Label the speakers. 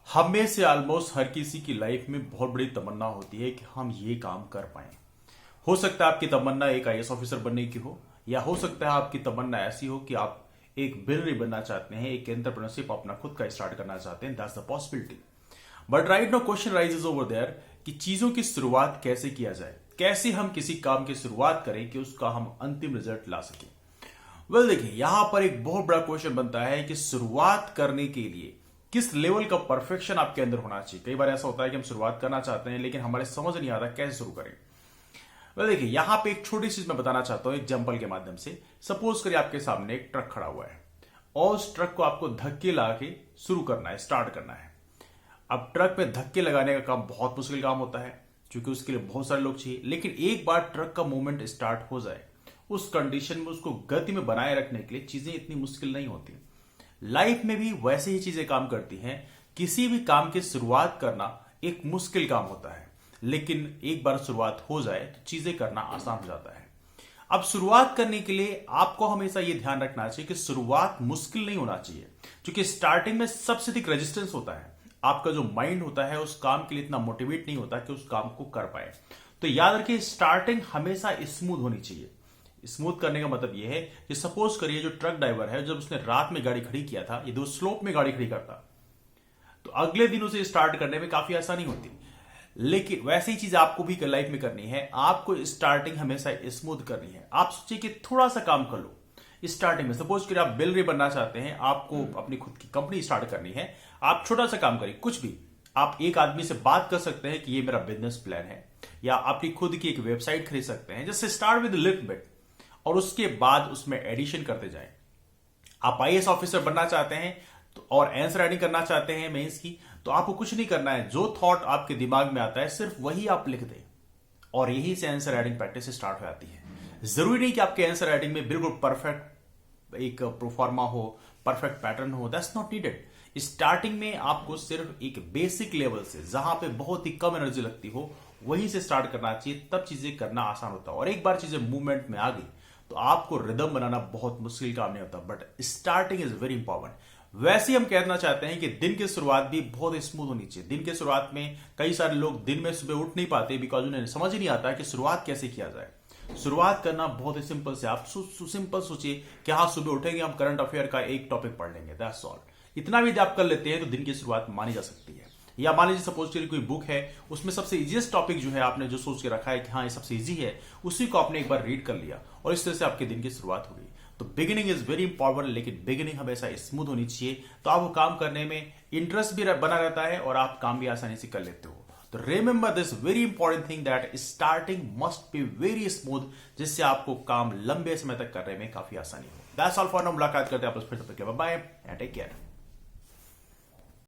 Speaker 1: हम में से ऑलमोस्ट हर किसी की लाइफ में बहुत बड़ी तमन्ना होती है कि हम ये काम कर पाएं। हो सकता है आपकी तमन्ना एक आईएएस ऑफिसर बनने की हो, या हो सकता है आपकी तमन्ना ऐसी हो कि आप एक बिलरी बनना चाहते हैं, एक एंटरप्रेन्योरशिप अपना खुद का स्टार्ट करना चाहते हैं। That's the possibility. But right now question raises over there कि चीजों की शुरुआत कैसे किया जाए, कैसे हम किसी काम की शुरुआत करें कि उसका हम अंतिम रिजल्ट ला सकें। वेल देखिए, यहां पर एक बहुत बड़ा क्वेश्चन बनता है कि शुरुआत करने के लिए किस लेवल का परफेक्शन आपके अंदर होना चाहिए। कई बार ऐसा होता है कि हम शुरुआत करना चाहते हैं लेकिन हमारे समझ नहीं आता कैसे शुरू करें। वेल देखिए, यहां पे एक छोटी चीज मैं बताना चाहता हूं एग्जांपल के माध्यम से। सपोज करिए आपके सामने एक ट्रक खड़ा हुआ है और उस ट्रक को आपको धक्के ला के शुरू करना है, स्टार्ट करना है। अब ट्रक पे धक्के लगाने का काम बहुत मुश्किल काम होता है क्योंकि उसके लिए बहुत सारे लोग चाहिए। लेकिन एक बार ट्रक का मूवमेंट स्टार्ट हो जाए, उस कंडीशन में उसको गति में बनाए रखने के लिए चीजें इतनी मुश्किल नहीं होती। लाइफ में भी वैसे ही चीजें काम करती हैं। किसी भी काम की शुरुआत करना एक मुश्किल काम होता है, लेकिन एक बार शुरुआत हो जाए तो चीजें करना आसान हो जाता है। अब शुरुआत करने के लिए आपको हमेशा यह ध्यान रखना चाहिए कि शुरुआत मुश्किल नहीं होना चाहिए, क्योंकि स्टार्टिंग में सबसे अधिक रेजिस्टेंस होता है। आपका जो माइंड होता है उस काम के लिए इतना मोटिवेट नहीं होता कि उस काम को कर पाए। तो याद रखिए, स्टार्टिंग हमेशा स्मूथ होनी चाहिए। स्मूथ करने का मतलब यह है कि सपोज करिए जो ट्रक ड्राइवर है, जब उसने रात में गाड़ी खड़ी किया था, यदि वो स्लोप में गाड़ी खड़ी करता तो अगले दिन उसे स्टार्ट करने में काफी आसानी होती। लेकिन वैसी ही चीज आपको भी लाइफ में करनी है। आपको स्टार्टिंग हमेशा स्मूथ करनी है। आप सोचिए कि थोड़ा सा काम कर लो स्टार्टिंग में। सपोज करिए आप बिलरी बनना चाहते हैं, आपको अपनी खुद की कंपनी स्टार्ट करनी है। आप छोटा सा काम करिए, कुछ भी। आप एक आदमी से बात कर सकते हैं कि ये मेरा बिजनेस प्लान है, या अपनी खुद की एक वेबसाइट खरीद सकते हैं। Just start with little bit और उसके बाद उसमें एडिशन करते जाएं। आप आईएएस ऑफिसर बनना चाहते हैं तो और आंसर राइटिंग करना चाहते हैं मेंस की, तो आपको कुछ नहीं करना है। जो थॉट आपके दिमाग में आता है सिर्फ वही आप लिख दें और यही से आंसर राइटिंग प्रैक्टिस स्टार्ट हो जाती है। जरूरी नहीं कि आपके आंसर राइटिंग में बिल्कुल परफेक्ट एक प्रोफार्मा हो, परफेक्ट पैटर्न हो। That's not needed. स्टार्टिंग में आपको सिर्फ एक बेसिक लेवल से, जहां पे बहुत ही कम एनर्जी लगती हो, वहीं से स्टार्ट करना चाहिए। तब चीजें करना आसान होता है। और एक बार चीजें मूवमेंट में आ गई तो आपको रिदम बनाना बहुत मुश्किल काम नहीं होता। But starting is very important. वैसे हम कहना चाहते हैं कि दिन की शुरुआत भी बहुत स्मूथ होनी चाहिए। दिन की शुरुआत में कई सारे लोग दिन में सुबह उठ नहीं पाते बिकॉज उन्हें समझ ही नहीं आता कि शुरुआत कैसे किया जाए। शुरुआत करना बहुत ही सिंपल से। आप सिंपल सोचिए कि हाँ, सुबह उठेंगे, हम करंट अफेयर का एक टॉपिक पढ़ लेंगे, दैट्स ऑल। इतना भी यदि आप कर लेते हैं तो दिन की शुरुआत मानी जा सकती है। या मान लीजिए सपोज करिए कोई बुक है, उसमें सबसे इजीएस्ट टॉपिक जो है आपने जो सोच के रखा है कि हाँ ये सबसे इजी है, उसी को आपने एक बार रीड कर लिया और इस तरह से आपके दिन की शुरुआत हो गई। तो बिगिनिंग इज वेरी इंपॉर्टेंट, लेकिन बिगिनिंग हमेशा स्मूथ होनी चाहिए। तो आपको काम करने में इंटरेस्ट भी बना रहता है और आप काम भी आसानी से कर लेते हो। तो remember this very important thing that starting must be very smooth, जिससे आपको काम लंबे समय तक करने में काफी आसानी हो। That's all for now. मुलाकात करते हैं आप फिर, तब तक के लिए bye bye and take care.